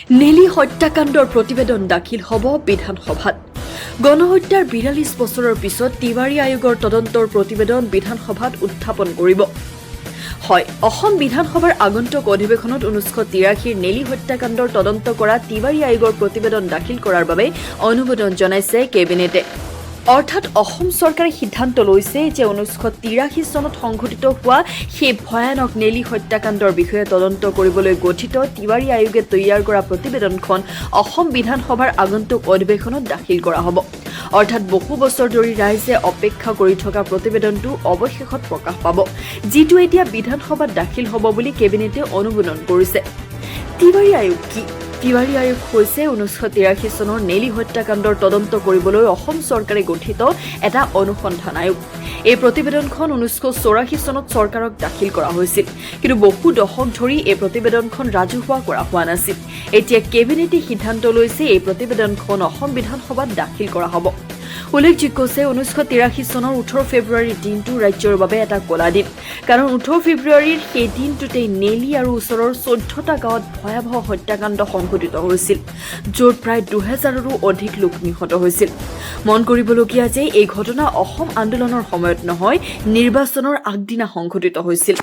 নেলি হত্যাকাণ্ডৰ প্ৰতিবেদন দাখিল হ'ব বিধানসভাত। গণহত্যাৰ ৪২ বছৰৰ পিছত তিৱাৰী আয়োগৰ তদন্তৰ প্ৰতিবেদন বিধানসভাত উত্থাপন কৰিব। হয়, অসম বিধানসভাৰ আগন্তুক অধিৱেশনত ১৯৮৩ৰ নেলি হত্যাকাণ্ডৰ তদন্ত কৰা তিৱাৰী আয়োগৰ প্ৰতিবেদন দাখিল কৰাৰ বাবে অনুমোদন জনাইছে কেবিনেটে। অৰ্থাৎ অসম চৰকাৰে সিদ্ধান্ত লৈছে যে ১৯৮৩ চনত সংঘটিত হোৱা সেই ভয়ানক নেলি হত্যাকাণ্ডৰ বিষয়ে তদন্ত কৰিবলৈ গঠিত তিৱাৰী আয়োগে তৈয়াৰ কৰা প্ৰতিবেদনখন অসম বিধানসভাৰ আগন্তুক অধিৱেশনত দাখিল কৰা হ'ব। অৰ্থাৎ বহু বছৰ ধৰি ৰাইজে অপেক্ষা কৰি থকা প্ৰতিবেদনটো অৱশেষত প্ৰকাশ পাব, যিটো এতিয়া বিধানসভাত দাখিল হ'ব বুলি কেবিনেটে অনুমোদন কৰিছে। তিৱাৰী আয়োগ কি? তিৱাৰী আয়োগ হৈছে ১৯৮৩ চনৰ নেলি হত্যাকাণ্ডৰ তদন্ত কৰিবলৈ অসম চৰকাৰে গঠিত এটা অনুসন্ধান আয়োগ। এই প্ৰতিবেদনখন ১৯৮৪ চনত চৰকাৰক দাখিল কৰা হৈছিল, কিন্তু বহু দশক ধৰি এই প্ৰতিবেদনখন ৰাজহুৱা কৰা হোৱা নাছিল। এতিয়া কেবিনেটে সিদ্ধান্ত লৈছে এই প্ৰতিবেদনখন অসম বিধানসভাত দাখিল কৰা হ'ব। উল্লেখযোগ্য যে ১৯৮৩ চনৰ ১৮ ফেব্ৰুৱাৰীৰ দিনটো ৰাজ্যৰ বাবে এটা কলা দিন, কাৰণ ১৮ ফেব্ৰুৱাৰীৰ সেই দিনটোতেই নেলি আৰু ওচৰৰ ১৪টা গাঁৱত ভয়াৱহ হত্যাকাণ্ড সংঘটিত হৈছিল, য'ত প্ৰায় ২০০০ৰো অধিক লোক নিহত হৈছিল। মন কৰিবলগীয়া যে এই ঘটনা অসম আন্দোলনৰ সময়ত নহয়, নিৰ্বাচনৰ আগদিনা সংঘটিত হৈছিল।